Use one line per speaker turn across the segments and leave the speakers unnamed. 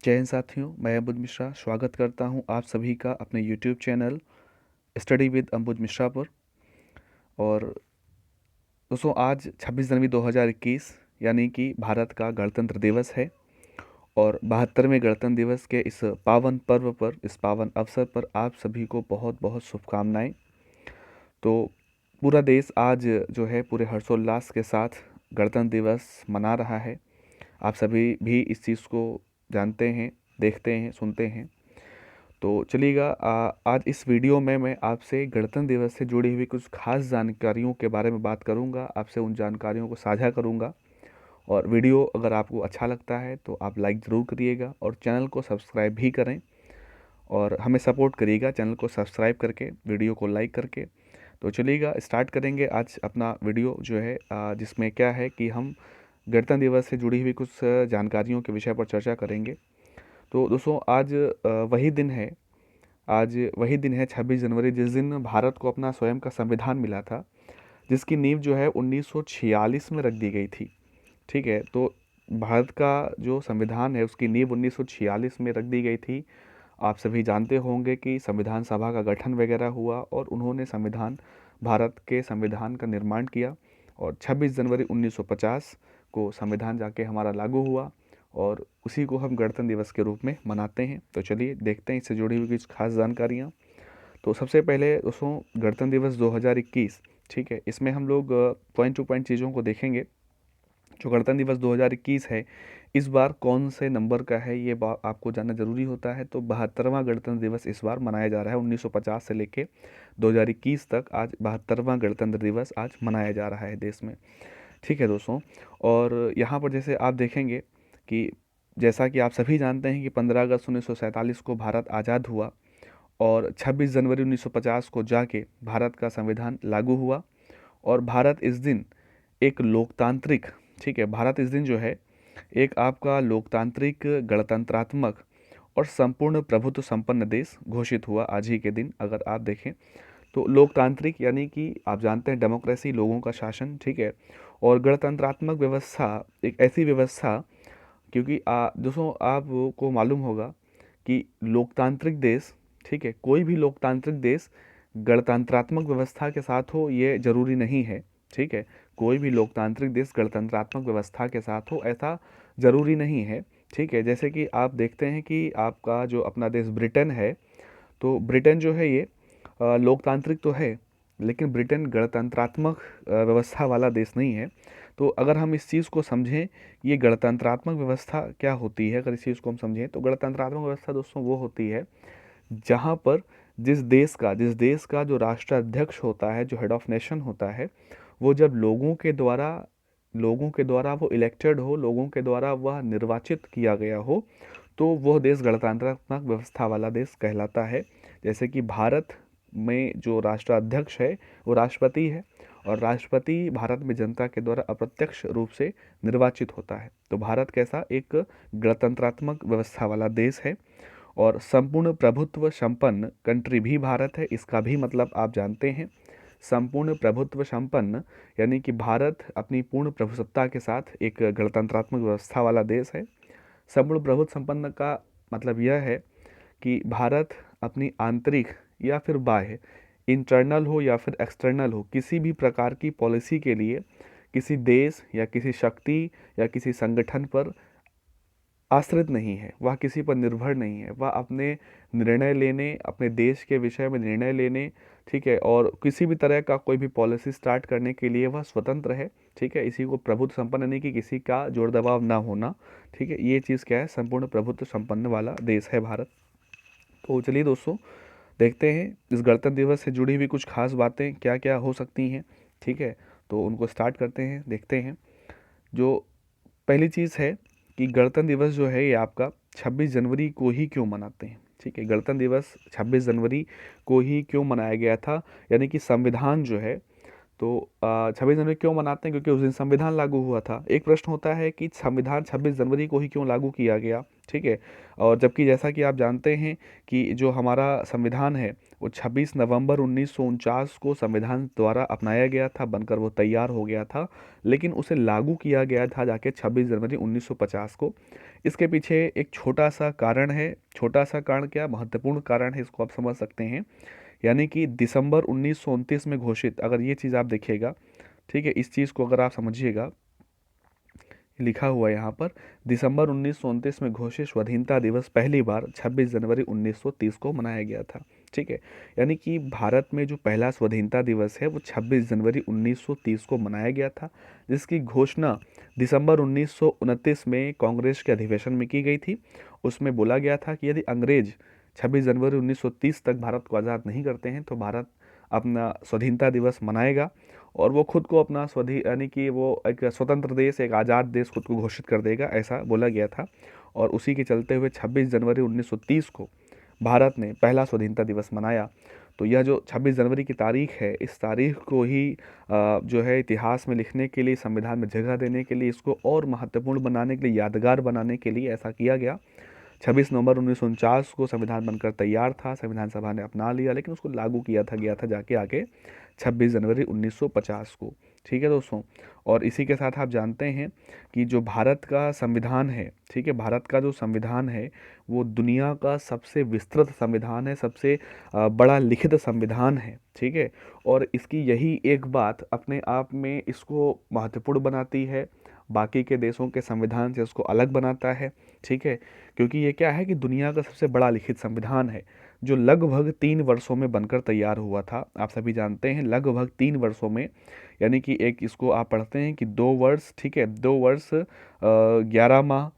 जय हिंद साथियों, मैं अम्बुज मिश्रा स्वागत करता हूं आप सभी का अपने YouTube channel study with Ambuj Mishra पर। और दोस्तों, आज 26 जनवरी 2021 यानी कि भारत का गणतंत्र दिवस है। और 72वें गणतंत्र दिवस के इस पावन पर्व पर, इस पावन अवसर पर आप सभी को बहुत बहुत शुभकामनाएं। तो पूरा देश आज जो है पूरे हर्षोल्लास के साथ गणतंत्र दिवस मना रहा है। आप सभी भी इस चीज़ को जानते हैं, देखते हैं, सुनते हैं। तो चलिएगा, आज इस वीडियो में मैं आपसे गणतंत्र दिवस से जुड़ी हुई कुछ खास जानकारियों के बारे में बात करूंगा, आपसे उन जानकारियों को साझा करूंगा। और वीडियो अगर आपको अच्छा लगता है तो आप लाइक ज़रूर करिएगा और चैनल को सब्सक्राइब भी करें और हमें सपोर्ट करिएगा चैनल को सब्सक्राइब करके, वीडियो को लाइक करके। तो चलिएगा, स्टार्ट करेंगे आज अपना वीडियो जो है, जिसमें क्या है कि हम गणतंत्र दिवस से जुड़ी हुई कुछ जानकारियों के विषय पर चर्चा करेंगे। तो दोस्तों, आज वही दिन है 26 जनवरी, जिस दिन भारत को अपना स्वयं का संविधान मिला था, जिसकी नींव जो है 1946 में रख दी गई थी। ठीक है, तो भारत का जो संविधान है उसकी नींव 1946 में रख दी गई थी। आप सभी जानते होंगे कि संविधान सभा का गठन वगैरह हुआ और उन्होंने भारत के संविधान का निर्माण किया। और 26 जनवरी 1950 को संविधान जाके हमारा लागू हुआ और उसी को हम गणतंत्र दिवस के रूप में मनाते हैं। तो चलिए देखते हैं इससे जुड़ी हुई कुछ खास जानकारियाँ। तो सबसे पहले दोस्तों, गणतंत्र दिवस 2021, ठीक है, इसमें हम लोग पॉइंट टू पॉइंट चीज़ों को देखेंगे। जो गणतंत्र दिवस 2021 है, इस बार कौन से नंबर का है ये आपको जानना जरूरी होता है। तो 72वां गणतंत्र दिवस इस बार मनाया जा रहा है। 1950 से लेके 2021 तक आज 72वां गणतंत्र दिवस आज मनाया जा रहा है देश में। ठीक है दोस्तों, और यहाँ पर जैसे आप देखेंगे कि जैसा कि आप सभी जानते हैं कि 15 अगस्त 1947 को भारत आज़ाद हुआ और 26 जनवरी 1950 को जाके भारत का संविधान लागू हुआ। और भारत इस दिन एक लोकतांत्रिक, ठीक है, भारत इस दिन जो है एक आपका लोकतांत्रिक, गणतंत्रात्मक और संपूर्ण प्रभुत्व संपन्न देश घोषित हुआ आज ही के दिन। अगर आप देखें तो लोकतांत्रिक यानी कि आप जानते हैं डेमोक्रेसी, लोगों का शासन, ठीक है। और गणतंत्रात्मक व्यवस्था एक ऐसी व्यवस्था, क्योंकि दोस्तों आपको मालूम होगा कि लोकतांत्रिक देश, ठीक है, कोई भी लोकतांत्रिक देश गणतंत्रात्मक व्यवस्था के साथ हो ये जरूरी नहीं है। ठीक है, कोई भी लोकतांत्रिक देश गणतंत्रात्मक व्यवस्था के साथ हो ऐसा जरूरी नहीं है। ठीक है, जैसे कि आप देखते हैं कि आपका जो अपना देश ब्रिटेन है, तो ब्रिटेन जो है ये लोकतांत्रिक तो है, लेकिन ब्रिटेन गणतंत्रात्मक व्यवस्था वाला देश नहीं है। तो अगर हम इस चीज़ को समझें, ये गणतंत्रात्मक व्यवस्था क्या होती है, अगर इस चीज़ को हम समझें तो गणतंत्रात्मक व्यवस्था दोस्तों वो होती है जहाँ पर जिस देश का जो राष्ट्राध्यक्ष होता है, जो हेड ऑफ नेशन होता है, वो जब लोगों के द्वारा वो इलेक्टेड हो, लोगों के द्वारा वह निर्वाचित किया गया हो, तो वह देश गणतंत्रात्मक व्यवस्था वाला देश कहलाता है। जैसे कि भारत में जो राष्ट्राध्यक्ष है वो राष्ट्रपति है और राष्ट्रपति भारत में जनता के द्वारा अप्रत्यक्ष रूप से निर्वाचित होता है। तो भारत कैसा एक गणतंत्रात्मक व्यवस्था वाला देश है। और संपूर्ण प्रभुत्व संपन्न कंट्री भी भारत है, इसका भी मतलब आप जानते हैं। संपूर्ण प्रभुत्व संपन्न यानी कि भारत अपनी पूर्ण प्रभुसत्ता के साथ एक गणतंत्रात्मक व्यवस्था वाला देश है। संपूर्ण प्रभुत्व संपन्न का मतलब यह है कि भारत अपनी आंतरिक या फिर बाह्य, इंटरनल हो या फिर एक्सटर्नल हो, किसी भी प्रकार की पॉलिसी के लिए किसी देश या किसी शक्ति या किसी संगठन पर आश्रित नहीं है, वह किसी पर निर्भर नहीं है। वह अपने निर्णय लेने, अपने देश के विषय में निर्णय लेने, ठीक है, और किसी भी तरह का कोई भी पॉलिसी स्टार्ट करने के लिए वह स्वतंत्र है। ठीक है, इसी को प्रभुत्व संपन्न नहीं कि किसी का जोर दबाव ना होना। ठीक है, ये चीज़ क्या है, संपूर्ण प्रभुत्व संपन्न वाला देश है भारत। तो चलिए दोस्तों, देखते हैं इस गणतंत्र दिवस से जुड़ी हुई कुछ खास बातें क्या क्या हो सकती हैं। ठीक है, तो उनको स्टार्ट करते हैं, देखते हैं। जो पहली चीज़ है कि गणतंत्र दिवस जो है ये आपका 26 जनवरी को ही क्यों मनाते हैं। ठीक है, गणतंत्र दिवस 26 जनवरी को ही क्यों मनाया गया था, यानी कि संविधान जो है तो 26 जनवरी क्यों मनाते हैं? क्योंकि उस दिन संविधान लागू हुआ था। एक प्रश्न होता है कि संविधान 26 जनवरी को ही क्यों लागू किया गया, ठीक है। और जबकि जैसा कि आप जानते हैं कि जो हमारा संविधान है वो 26 नवंबर 1949 को संविधान द्वारा अपनाया गया था, बनकर वो तैयार हो गया था, लेकिन उसे लागू किया गया था जाके 26 जनवरी 1950 को। इसके पीछे एक छोटा सा कारण है, छोटा सा कारण क्या, महत्वपूर्ण कारण है, इसको आप समझ सकते हैं। यानी कि दिसंबर 1929 में घोषित, अगर ये चीज़ आप देखिएगा, ठीक है, इस चीज़ को अगर आप समझिएगा, लिखा हुआ है यहाँ पर, दिसंबर 1929 में घोषित स्वाधीनता दिवस पहली बार 26 जनवरी 1930 को मनाया गया था, ठीक है। यानी कि भारत में जो पहला स्वाधीनता दिवस है वो 26 जनवरी 1930 को मनाया गया था, जिसकी घोषणा दिसंबर 1929 में कांग्रेस के अधिवेशन में की गई थी। उसमें बोला गया था कि यदि अंग्रेज 26 जनवरी 1930 तक भारत को आज़ाद नहीं करते हैं तो भारत अपना स्वाधीनता दिवस मनाएगा और वो खुद को अपना यानी कि वो एक स्वतंत्र देश, एक आज़ाद देश खुद को घोषित कर देगा, ऐसा बोला गया था। और उसी के चलते हुए 26 जनवरी 1930 को भारत ने पहला स्वाधीनता दिवस मनाया। तो यह जो 26 जनवरी की तारीख है, इस तारीख को ही जो है इतिहास में लिखने के लिए, संविधान में जगह देने के लिए, इसको और महत्वपूर्ण बनाने के लिए, यादगार बनाने के लिए ऐसा किया गया। 26 नवंबर 1949 को संविधान बनकर तैयार था, संविधान सभा ने अपना लिया, लेकिन उसको लागू किया था गया था जाके आगे 26 जनवरी 1950 को, ठीक है दोस्तों। और इसी के साथ आप जानते हैं कि जो भारत का संविधान है, ठीक है, भारत का जो संविधान है वो दुनिया का सबसे विस्तृत संविधान है, सबसे बड़ा लिखित संविधान है, ठीक है। और इसकी यही एक बात अपने आप में इसको महत्वपूर्ण बनाती है, बाकी के देशों के संविधान से उसको अलग बनाता है, ठीक है। क्योंकि ये क्या है कि दुनिया का सबसे बड़ा लिखित संविधान है, जो लगभग 3 वर्षों में बनकर तैयार हुआ था। आप सभी जानते हैं लगभग 3 वर्षों में, यानी कि एक इसको आप पढ़ते हैं कि 2 वर्ष, ठीक है, 2 वर्ष 11 माह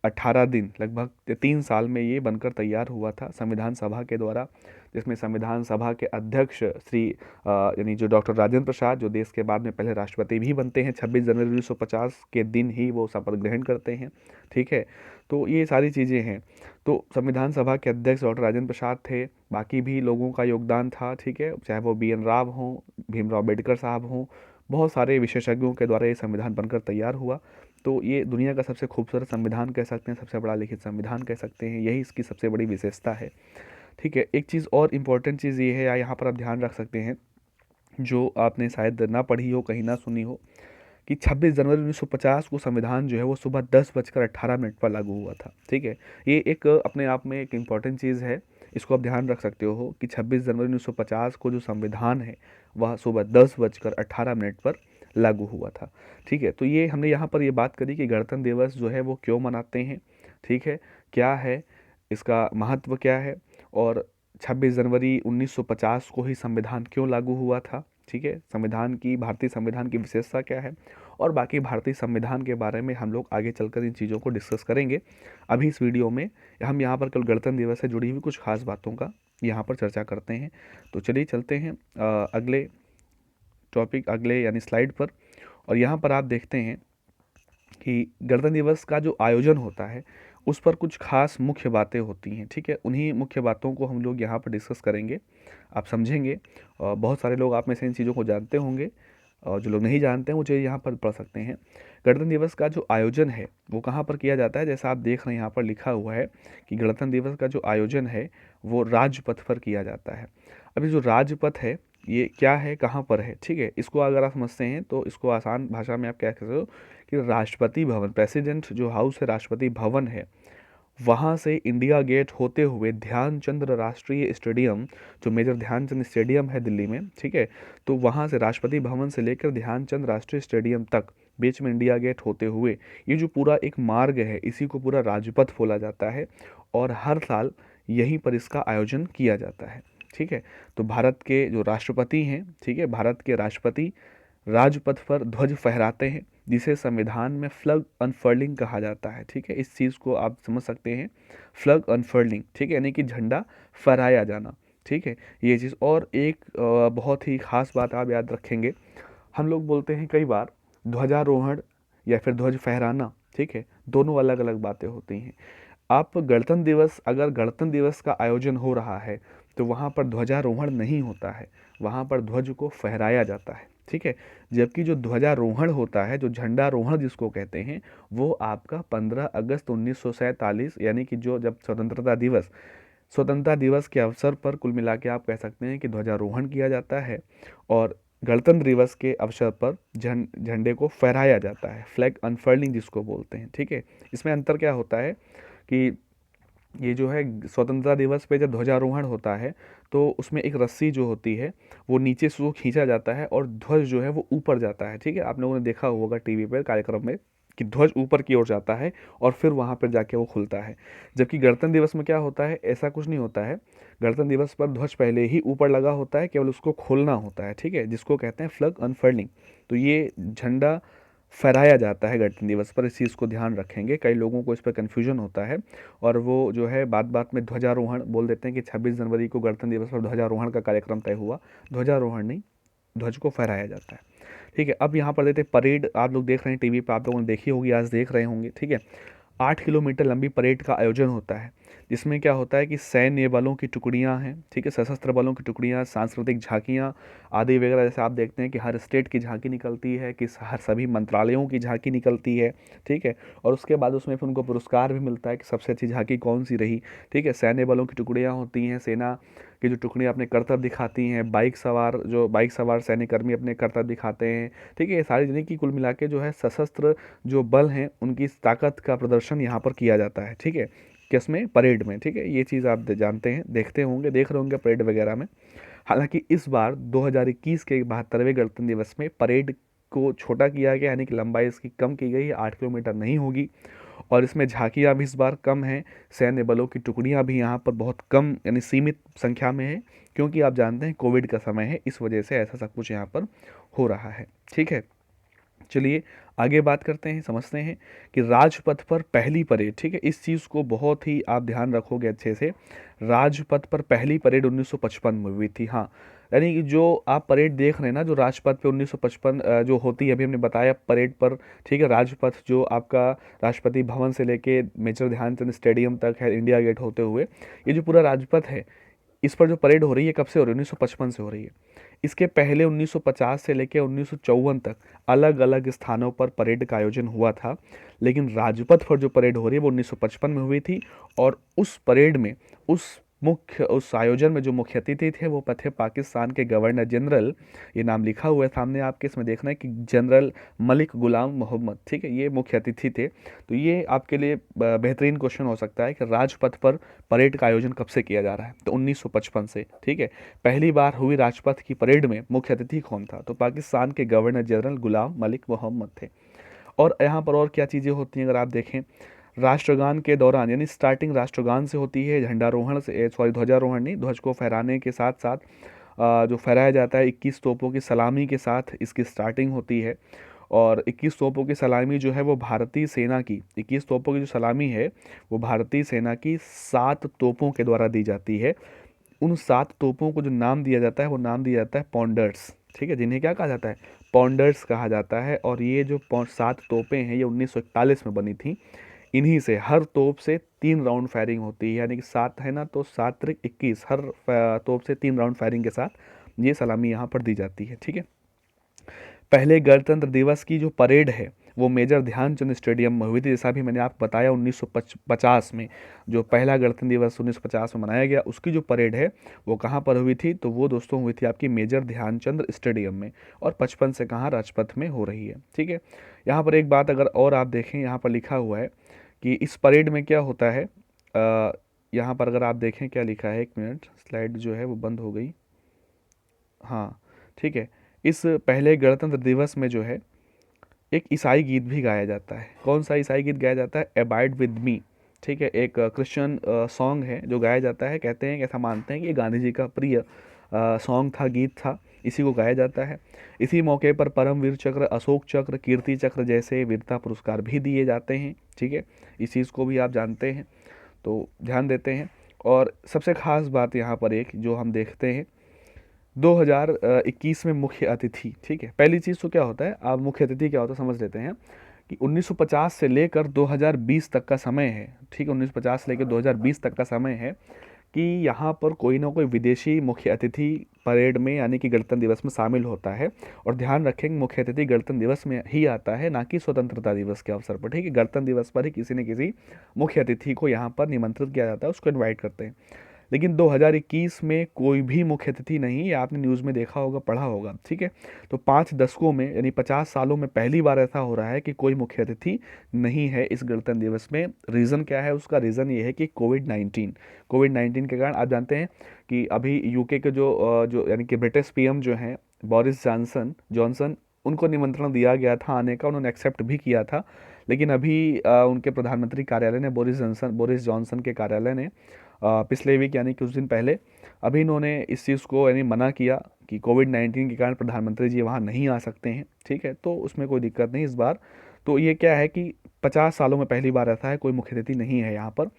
18 दिन, लगभग 3 साल में ये बनकर तैयार हुआ था संविधान सभा के द्वारा, जिसमें संविधान सभा के अध्यक्ष श्री यानी जो डॉक्टर राजेंद्र प्रसाद, जो देश के बाद में पहले राष्ट्रपति भी बनते हैं, 26 जनवरी 1950 के दिन ही वो शपथ ग्रहण करते हैं, ठीक है। तो ये सारी चीज़ें हैं। तो संविधान सभा के अध्यक्ष डॉक्टर राजेंद्र प्रसाद थे, बाकी भी लोगों का योगदान था, ठीक है, चाहे वो BN राव हों, भीमराव अम्बेडकर साहब हों, बहुत सारे विशेषज्ञों के द्वारा ये संविधान बनकर तैयार हुआ। तो ये दुनिया का सबसे खूबसूरत संविधान कह सकते हैं, सबसे बड़ा लिखित संविधान कह सकते हैं, यही इसकी सबसे बड़ी विशेषता है, ठीक है। एक चीज़ और इम्पॉर्टेंट चीज़ ये है, या यहाँ पर आप ध्यान रख सकते हैं, जो आपने शायद ना पढ़ी हो, कहीं ना सुनी हो, कि 26 जनवरी 1950 को संविधान जो है वो सुबह 10:18 पर लागू हुआ था, ठीक है। ये एक अपने आप में एक इम्पॉर्टेंट चीज़ है, इसको आप ध्यान रख सकते हो कि 26 जनवरी 1950 को जो संविधान है वह सुबह 10:18 पर लागू हुआ था, ठीक है। तो ये हमने यहाँ पर ये बात करी कि गणतंत्र दिवस जो है वो क्यों मनाते हैं, ठीक है, क्या है इसका महत्व, क्या है, और 26 जनवरी 1950 को ही संविधान क्यों लागू हुआ था, ठीक है, संविधान की, भारतीय संविधान की विशेषता क्या है, और बाकी भारतीय संविधान के बारे में हम लोग आगे चलकर इन चीज़ों को डिस्कस करेंगे। अभी इस वीडियो में हम यहाँ पर कल गणतंत्र दिवस से जुड़ी हुई कुछ खास बातों का यहाँ पर चर्चा करते हैं। तो चलिए चलते हैं अगले टॉपिक, अगले यानी स्लाइड पर। और यहाँ पर आप देखते हैं कि गणतंत्र दिवस का जो आयोजन होता है उस पर कुछ खास मुख्य बातें होती हैं, ठीक है। उन्हीं मुख्य बातों को हम लोग यहाँ पर डिस्कस करेंगे, आप समझेंगे। बहुत सारे लोग आप में से इन चीज़ों को जानते होंगे, और जो लोग नहीं जानते हैं वो चीज़ यहाँ पर पढ़ सकते हैं। गणतंत्र दिवस का जो आयोजन है वो कहाँ पर किया जाता है, जैसा आप देख रहे हैं यहाँ पर लिखा हुआ है कि गणतंत्र दिवस का जो आयोजन है वो राजपथ पर किया जाता है। अभी जो राजपथ है ये क्या है, कहाँ पर है, ठीक है, इसको अगर आप समझते हैं तो इसको आसान भाषा में आप क्या कह सकते हो कि राष्ट्रपति भवन, प्रेसिडेंट जो हाउस है, राष्ट्रपति भवन है, वहाँ से इंडिया गेट होते हुए ध्यानचंद राष्ट्रीय स्टेडियम, जो मेजर ध्यानचंद स्टेडियम है दिल्ली में, ठीक है, तो वहाँ से राष्ट्रपति भवन से लेकर ध्यानचंद राष्ट्रीय स्टेडियम तक बीच में इंडिया गेट होते हुए ये जो पूरा एक मार्ग है, इसी को पूरा राजपथ बोला जाता है, और हर साल यहीं पर इसका आयोजन किया जाता है, ठीक है। तो भारत के जो राष्ट्रपति हैं, ठीक है, भारत के राष्ट्रपति राजपथ पर ध्वज फहराते हैं, जिसे संविधान में फ्लैग अनफर्लिंग कहा जाता है, ठीक है। इस चीज़ को आप समझ सकते हैं, फ्लैग अनफर्लिंग, ठीक है, यानी कि झंडा फहराया जाना, ठीक है, ये चीज़। और एक बहुत ही खास बात आप याद रखेंगे, हम लोग बोलते हैं कई बार ध्वजारोहण या फिर ध्वज फहराना, ठीक है, दोनों अलग अलग बातें होती हैं। आप गणतंत्र दिवस, अगर गणतंत्र दिवस का आयोजन हो रहा है तो वहाँ पर ध्वजारोहण नहीं होता है, वहाँ पर ध्वज को फहराया जाता है, ठीक है। जबकि जो ध्वजारोहण होता है, जो झंडारोहण जिसको कहते हैं, वो आपका 15 अगस्त 1947 यानी कि जो जब स्वतंत्रता दिवस के अवसर पर कुल मिला के आप कह सकते हैं कि ध्वजारोहण किया जाता है, और गणतंत्र दिवस के अवसर पर झंडे को फहराया जाता है, फ्लैग अनफर्लिंग जिसको बोलते हैं। ठीक है। इसमें अंतर क्या होता है कि ये जो है स्वतंत्रता दिवस पे जब ध्वजारोहण होता है तो उसमें एक रस्सी जो होती है वो नीचे से वो खींचा जाता है और ध्वज जो है वो ऊपर जाता है। ठीक है। आप लोगों ने देखा होगा टीवी पर कार्यक्रम में कि ध्वज ऊपर की ओर जाता है और फिर वहाँ पर जाके वो खुलता है। जबकि गणतंत्र दिवस में क्या होता है, ऐसा कुछ नहीं होता है। गणतंत्र दिवस पर ध्वज पहले ही ऊपर लगा होता है, केवल उसको खोलना होता है। ठीक है, जिसको कहते हैं फ्लैग अनफर्लिंग। तो ये झंडा फहराया जाता है गणतंत्र दिवस पर, इस चीज़ को ध्यान रखेंगे, कई लोगों को इस पर कन्फ्यूजन होता है और वो जो है बात बात में ध्वजारोहण बोल देते हैं कि 26 जनवरी को गणतंत्र दिवस पर ध्वजारोहण का कार्यक्रम तय हुआ। ध्वजारोहण नहीं, ध्वज को फहराया जाता है। ठीक है। अब यहाँ पर देते परेड, आप लोग देख रहे हैं टीवी पर, आप लोगों ने देखी होगी, आज देख रहे होंगे। ठीक है। 8 किलोमीटर लंबी परेड का आयोजन होता है, जिसमें क्या होता है कि सैन्य बलों की टुकड़ियां हैं, ठीक है, सशस्त्र बलों की टुकड़ियां, सांस्कृतिक झांकियां आदि वगैरह। जैसे आप देखते हैं कि हर स्टेट की झांकी निकलती है, कि हर सभी मंत्रालयों की झांकी निकलती है। ठीक है। और उसके बाद उसमें फिर उनको पुरस्कार भी मिलता है कि सबसे अच्छी झांकी कौन सी रही। ठीक है। सैन्य बलों की टुकड़ियाँ होती हैं, सेना की जो टुकड़ियाँ अपने करतब दिखाती हैं, बाइक सवार सैन्यकर्मी अपने करतब दिखाते हैं। ठीक है। ये सारी जितनी की कुल मिला के जो है सशस्त्र जो बल हैं उनकी ताकत का प्रदर्शन यहाँ पर किया जाता है। ठीक है। किसमें, परेड में। ठीक है। ये चीज़ आप जानते हैं, देखते होंगे, देख रहे होंगे परेड वगैरह में। हालांकि इस बार 2021 के 72वें गणतंत्र दिवस में परेड को छोटा किया गया, यानी कि लंबाई इसकी कम की गई है, 8 किलोमीटर नहीं होगी। और इसमें झांकियाँ भी इस बार कम हैं, सैन्य बलों की टुकड़ियाँ भी यहाँ पर बहुत कम यानी सीमित संख्या में है, क्योंकि आप जानते हैं कोविड का समय है, इस वजह से ऐसा सब कुछ यहाँ पर हो रहा है। ठीक है। चलिए आगे बात करते हैं, समझते हैं कि राजपथ पर पहली परेड। ठीक है। इस चीज़ को बहुत ही आप ध्यान रखोगे अच्छे से। राजपथ पर पहली परेड 1955 में हुई थी। हाँ, यानी कि जो आप परेड देख रहे हैं ना, जो राजपथ पे 1955 जो होती है, अभी हमने बताया परेड पर। ठीक है। राजपथ जो आपका राष्ट्रपति भवन से लेके मेजर ध्यानचंद स्टेडियम तक है, इंडिया गेट होते हुए, ये जो पूरा राजपथ है, इस पर जो परेड हो रही है कब से हो रही है, 1955 से हो रही है। इसके पहले 1950 से लेकर 1954 तक अलग अलग स्थानों पर परेड का आयोजन हुआ था, लेकिन राजपथ पर जो परेड हो रही है वो 1955 में हुई थी। और उस परेड में उस आयोजन में जो मुख्य अतिथि थे वो थे पाकिस्तान के गवर्नर जनरल, ये नाम लिखा हुआ है सामने आपके, इसमें देखना है कि जनरल मलिक गुलाम मोहम्मद। ठीक है, ये मुख्य अतिथि थे। तो ये आपके लिए बेहतरीन क्वेश्चन हो सकता है कि राजपथ पर परेड का आयोजन कब से किया जा रहा है, तो 1955 से। ठीक है। पहली बार हुई राजपथ की परेड में मुख्य अतिथि कौन था, तो पाकिस्तान के गवर्नर जनरल गुलाम मलिक मोहम्मद थे। और यहाँ पर और क्या चीज़ें होती हैं अगर आप देखें, राष्ट्रगान के दौरान, यानी स्टार्टिंग राष्ट्रगान से होती है, झंडारोहण से, सॉरी ध्वजारोहण नहीं, ध्वज को फहराने के साथ साथ जो फहराया जाता है 21 तोपों की सलामी के साथ इसकी स्टार्टिंग होती है। और 21 तोपों की सलामी जो है वो भारतीय सेना की, 21 तोपों की जो सलामी है वो भारतीय सेना की 7 तोपों के द्वारा दी जाती है। उन 7 तोपों को जो नाम दिया जाता है वो नाम दिया जाता है पॉन्डर्स। ठीक है, जिन्हें क्या कहा जाता है, पॉन्डर्स कहा जाता है। और ये जो 7 तोपें हैं ये 1941 में बनी थी। इन्हीं से हर तोप से 3 राउंड फायरिंग होती है, यानी कि 7 है ना, तो 7 त्रिक 21, हर तोप से 3 राउंड फायरिंग के साथ ये सलामी यहाँ पर दी जाती है। ठीक है। पहले गणतंत्र दिवस की जो परेड है वो मेजर ध्यानचंद स्टेडियम में हुई थी, जैसा भी मैंने आपको बताया 1950 में जो पहला गणतंत्र दिवस 1950 में मनाया गया, उसकी जो परेड है वो कहाँ पर हुई थी, तो वो दोस्तों हुई थी आपकी मेजर ध्यानचंद स्टेडियम में। और 55 से कहाँ, राजपथ में हो रही है। ठीक है। यहाँ पर एक बात अगर और आप देखें, यहाँ पर लिखा हुआ है कि इस परेड में क्या होता है, यहाँ पर अगर आप देखें क्या लिखा है, एक मिनट, स्लाइड जो है वो बंद हो गई। हाँ, ठीक है। इस पहले गणतंत्र दिवस में जो है एक ईसाई गीत भी गाया जाता है। कौन सा ईसाई गीत गाया जाता है, अबाइड विद मी। ठीक है, एक क्रिश्चियन सॉन्ग है जो गाया जाता है। कहते हैं, ऐसा मानते हैं कि ये गांधी जी का प्रिय सॉन्ग था, गीत था, इसी को गाया जाता है। इसी मौके पर परमवीर चक्र, अशोक चक्र, कीर्ति चक्र जैसे वीरता पुरस्कार भी दिए जाते हैं। ठीक है, इस चीज़ को भी आप जानते हैं, तो ध्यान देते हैं। और सबसे ख़ास बात यहाँ पर एक जो हम देखते हैं, 2021 में मुख्य अतिथि। ठीक है, पहली चीज़ तो क्या होता है, आप मुख्य अतिथि क्या होता है समझ लेते हैं कि 1950 से लेकर 2020 तक का समय है। ठीक है, 1950 से लेकर 2020 तक का समय है कि यहाँ पर कोई ना कोई विदेशी मुख्य अतिथि परेड में यानी कि गणतंत्र दिवस में शामिल होता है। और ध्यान रखेंगे मुख्य अतिथि गणतंत्र दिवस में ही आता है, ना कि स्वतंत्रता दिवस के अवसर पर, ठीक है। गणतंत्र दिवस पर ही किसी न किसी मुख्य अतिथि को यहाँ पर निमंत्रित किया जाता है, उसको इन्वाइट करते हैं। लेकिन 2021 में कोई भी मुख्य अतिथि नहीं, ये आपने न्यूज़ में देखा होगा, पढ़ा होगा, ठीक है। तो 5 दशकों में यानी 50 सालों में पहली बार ऐसा हो रहा है कि कोई मुख्य अतिथि नहीं है इस गणतंत्र दिवस में। रीज़न क्या है उसका? रीज़न ये है कि कोविड 19 के कारण आप जानते हैं कि अभी यूके के जो यानी कि ब्रिटिश पीएम जो हैं बोरिस जॉनसन, उनको निमंत्रण दिया गया था आने का, उन्होंने एक्सेप्ट भी किया था। लेकिन अभी उनके प्रधानमंत्री कार्यालय ने, बोरिस जॉनसन के कार्यालय ने पिछले वीक यानी कुछ दिन पहले अभी इन्होंने इस चीज़ को यानी मना किया कि कोविड 19 के कारण प्रधानमंत्री जी वहाँ नहीं आ सकते हैं, ठीक है। तो उसमें कोई दिक्कत नहीं इस बार। तो ये क्या है कि 50 सालों में पहली बार ऐसा है, कोई मुख्य अतिथि नहीं है यहाँ पर।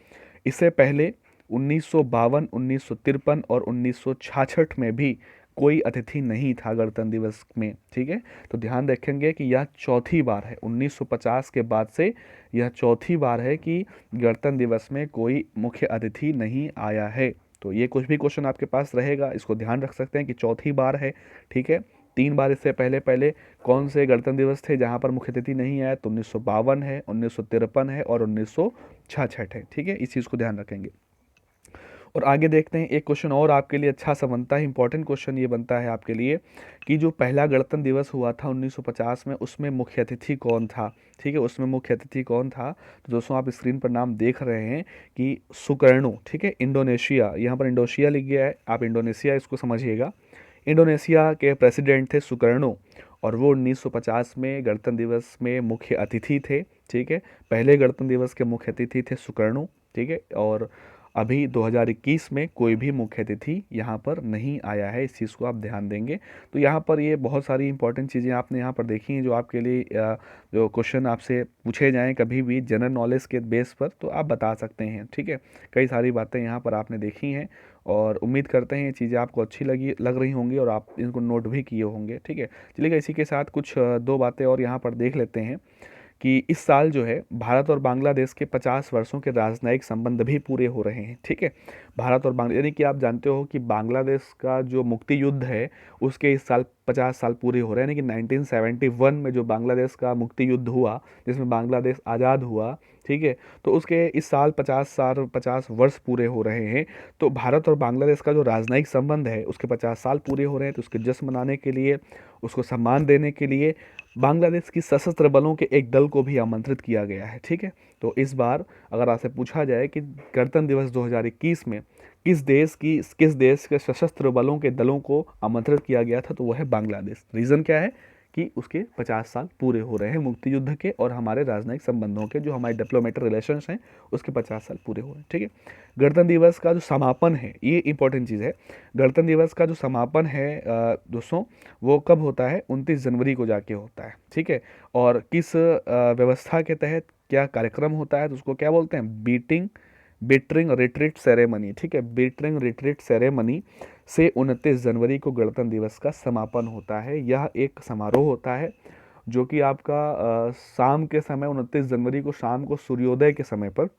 इससे पहले 1952, 1953 और 1966 में भी कोई अतिथि नहीं था गणतंत्र दिवस में, ठीक है। तो ध्यान रखेंगे कि यह चौथी बार है, 1950 के बाद से यह चौथी बार है कि गणतंत्र दिवस में कोई मुख्य अतिथि नहीं आया है। तो ये कुछ भी क्वेश्चन आपके पास रहेगा, इसको ध्यान रख सकते हैं कि चौथी बार है, ठीक है। 3 बार इससे पहले पहले कौन से गणतंत्र दिवस थे जहाँ पर मुख्य अतिथि नहीं आया? तो 1952 है, 1953 है और 1966 है, ठीक है। इस चीज़ को ध्यान रखेंगे। और आगे देखते हैं, एक क्वेश्चन और आपके लिए अच्छा सा बनता है, इंपॉर्टेंट क्वेश्चन ये बनता है आपके लिए कि जो पहला गणतंत्र दिवस हुआ था 1950 में, उसमें मुख्य अतिथि कौन था, ठीक है। उसमें मुख्य अतिथि कौन था? तो दोस्तों आप स्क्रीन पर नाम देख रहे हैं कि सुकर्णो, ठीक है, इंडोनेशिया, यहाँ पर इंडोनेशिया लिख गया है, आप इंडोनेशिया इसको समझिएगा। इंडोनेशिया के प्रेसिडेंट थे सुकर्णो, और वो 1950 में गणतंत्र दिवस में मुख्य अतिथि थे, ठीक है। पहले गणतंत्र दिवस के मुख्य अतिथि थे सुकर्णो, ठीक है। और अभी 2021 में कोई भी मुख्य अतिथि यहाँ पर नहीं आया है, इस चीज़ को आप ध्यान देंगे। तो यहाँ पर ये बहुत सारी इंपॉर्टेंट चीज़ें आपने यहाँ पर देखी हैं जो आपके लिए जो क्वेश्चन आपसे पूछे जाएं कभी भी जनरल नॉलेज के बेस पर, तो आप बता सकते हैं, ठीक है। कई सारी बातें यहाँ पर आपने देखी हैं और उम्मीद करते हैं ये चीज़ें आपको अच्छी लग रही होंगी और आप इनको नोट भी किए होंगे, ठीक है। चलिए इसी के साथ कुछ 2 बातें और यहाँ पर देख लेते हैं कि इस साल जो है भारत और बांग्लादेश के 50 वर्षों के राजनयिक संबंध भी पूरे हो रहे हैं, ठीक है। भारत और बांग्लादेश, यानी कि आप जानते हो कि बांग्लादेश का जो मुक्ति युद्ध है उसके इस साल 50 साल पूरे हो रहे हैं, यानी कि 1971 में जो बांग्लादेश का मुक्ति युद्ध हुआ जिसमें बांग्लादेश आज़ाद हुआ, ठीक है। तो उसके इस साल 50 वर्ष पूरे हो रहे हैं। तो भारत और बांग्लादेश का जो राजनयिक संबंध है उसके 50 साल पूरे हो रहे हैं, तो उसके जश्न मनाने के लिए, उसको सम्मान देने के लिए बांग्लादेश की सशस्त्र बलों के एक दल को भी आमंत्रित किया गया है, ठीक है। तो इस बार अगर आपसे पूछा जाए कि गणतंत्र दिवस 2021 में किस देश के सशस्त्र बलों के दलों को आमंत्रित किया गया था, तो वह है बांग्लादेश। रीज़न क्या है कि उसके 50 साल पूरे हो रहे हैं मुक्ति युद्ध के और हमारे राजनयिक संबंधों के, जो हमारे डिप्लोमेटिक रिलेशंस हैं उसके 50 साल पूरे हो रहे हैं, ठीक है। गणतंत्र दिवस का जो समापन है, ये इंपॉर्टेंट चीज़ है। गणतंत्र दिवस का जो समापन है दोस्तों, वो कब होता है? 29 जनवरी को जाके होता है, ठीक है। और किस व्यवस्था के तहत क्या कार्यक्रम होता है, तो उसको क्या बोलते हैं? बीटरिंग रिट्रीट सेरेमनी, ठीक है। बीटरिंग रिट्रीट सेरेमनी से 29 जनवरी को गणतंत्र दिवस का समापन होता है। यह एक समारोह होता है जो कि आपका शाम के समय, 29 जनवरी को शाम को सूर्योदय के समय पर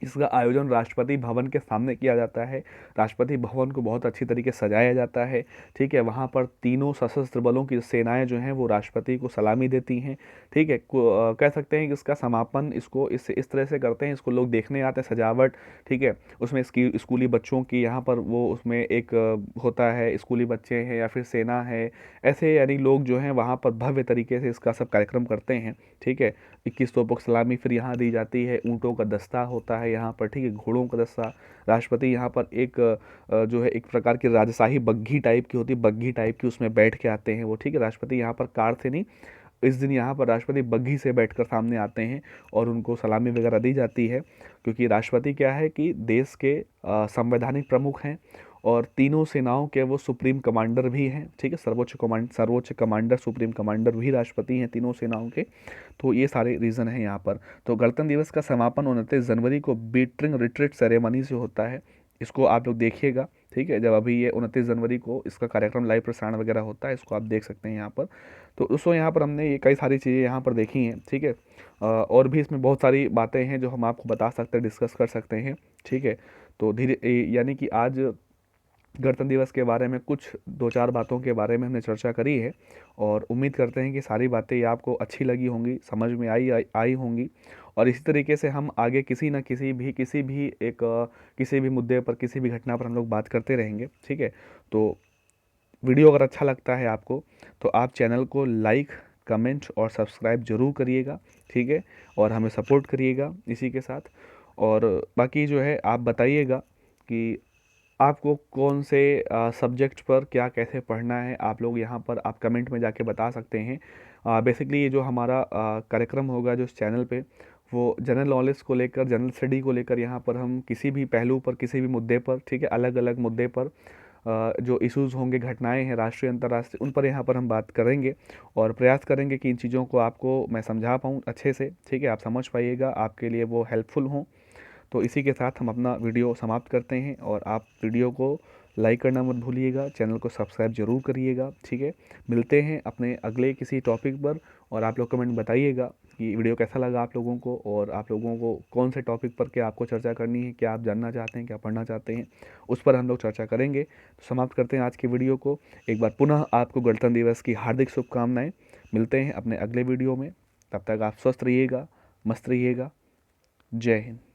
इसका आयोजन राष्ट्रपति भवन के सामने किया जाता है। राष्ट्रपति भवन को बहुत अच्छी तरीके से सजाया जाता है, ठीक है। वहाँ पर तीनों सशस्त्र बलों की सेनाएं जो हैं वो राष्ट्रपति को सलामी देती हैं, ठीक है। कह सकते हैं कि इसका समापन इसको इस तरह से करते हैं, इसको लोग देखने आते हैं, सजावट, ठीक है। उसमें स्कूली बच्चों की यहाँ पर वो उसमें एक होता है, स्कूली बच्चे हैं या फिर सेना है, ऐसे यानी लोग जो हैं वहाँ पर भव्य तरीके से इसका सब कार्यक्रम करते हैं, ठीक है। 21 तोपों की सलामी फिर यहाँ दी जाती है, ऊँटों का दस्ता होता है यहाँ पर, ठीक है, घोड़ों का दस्ता। राष्ट्रपति यहाँ पर एक जो है एक प्रकार की राजशाही बग्घी टाइप की होती है, बग्घी टाइप की, उसमें बैठ के आते हैं वो, ठीक है। राष्ट्रपति यहाँ पर कार से नहीं, इस दिन यहाँ पर राष्ट्रपति बग्घी से बैठकर सामने आते हैं और उनको सलामी वगैरह दी जाती है, क्योंकि राष्ट्रपति क्या है कि देश के संवैधानिक प्रमुख हैं और तीनों सेनाओं के वो सुप्रीम कमांडर भी हैं, ठीक है। सर्वोच्च कमांडर, सुप्रीम कमांडर भी राष्ट्रपति हैं तीनों सेनाओं के। तो ये सारे रीज़न हैं यहाँ पर। तो गणतंत्र दिवस का समापन 29 जनवरी को बीटरिंग रिट्रीट सेरेमनी से होता है। इसको आप लोग देखिएगा, ठीक है। जब अभी ये 29 जनवरी को इसका कार्यक्रम लाइव प्रसारण वगैरह होता है, इसको आप देख सकते हैं यहाँ पर। तो दोस्तों यहाँ पर हमने ये कई सारी चीज़ें यहाँ पर देखी हैं, ठीक है। और भी इसमें बहुत सारी बातें हैं जो हम आपको बता सकते हैं, डिस्कस कर सकते हैं, ठीक है। तो यानी कि आज गणतंत्र दिवस के बारे में कुछ 2-4 बातों के बारे में हमने चर्चा करी है, और उम्मीद करते हैं कि सारी बातें ये आपको अच्छी लगी होंगी, समझ में आई होंगी। और इसी तरीके से हम आगे किसी न किसी भी मुद्दे पर, किसी भी घटना पर हम लोग बात करते रहेंगे, ठीक है। तो वीडियो अगर अच्छा लगता है आपको, तो आप चैनल को लाइक, कमेंट और सब्सक्राइब जरूर करिएगा, ठीक है, और हमें सपोर्ट करिएगा इसी के साथ। और बाकी जो है आप बताइएगा कि आपको कौन से सब्जेक्ट पर क्या कैसे पढ़ना है। आप लोग यहाँ पर आप कमेंट में जाके बता सकते हैं। बेसिकली ये जो हमारा कार्यक्रम होगा जो इस चैनल पे, वो जनरल नॉलेज को लेकर, जनरल स्टडी को लेकर, यहाँ पर हम किसी भी पहलू पर, किसी भी मुद्दे पर, ठीक है, अलग अलग मुद्दे पर जो इश्यूज़ होंगे, घटनाएं हैं राष्ट्रीय अंतर्राष्ट्रीय, उन पर यहाँ पर हम बात करेंगे और प्रयास करेंगे कि इन चीज़ों को आपको मैं समझा पाऊँ अच्छे से, ठीक है, आप समझ पाइएगा, आपके लिए वो हेल्पफुल हों। तो इसी के साथ हम अपना वीडियो समाप्त करते हैं, और आप वीडियो को लाइक करना मत भूलिएगा, चैनल को सब्सक्राइब जरूर करिएगा, ठीक है। मिलते हैं अपने अगले किसी टॉपिक पर, और आप लोग कमेंट बताइएगा कि वीडियो कैसा लगा आप लोगों को, और आप लोगों को कौन से टॉपिक पर क्या आपको चर्चा करनी है, क्या आप जानना चाहते हैं, क्या पढ़ना चाहते हैं, उस पर हम लोग चर्चा करेंगे। तो समाप्त करते हैं आज की वीडियो को। एक बार पुनः आपको गणतंत्र दिवस की हार्दिक शुभकामनाएं। मिलते हैं अपने अगले वीडियो में, तब तक आप स्वस्थ रहिएगा, मस्त रहिएगा। जय हिंद।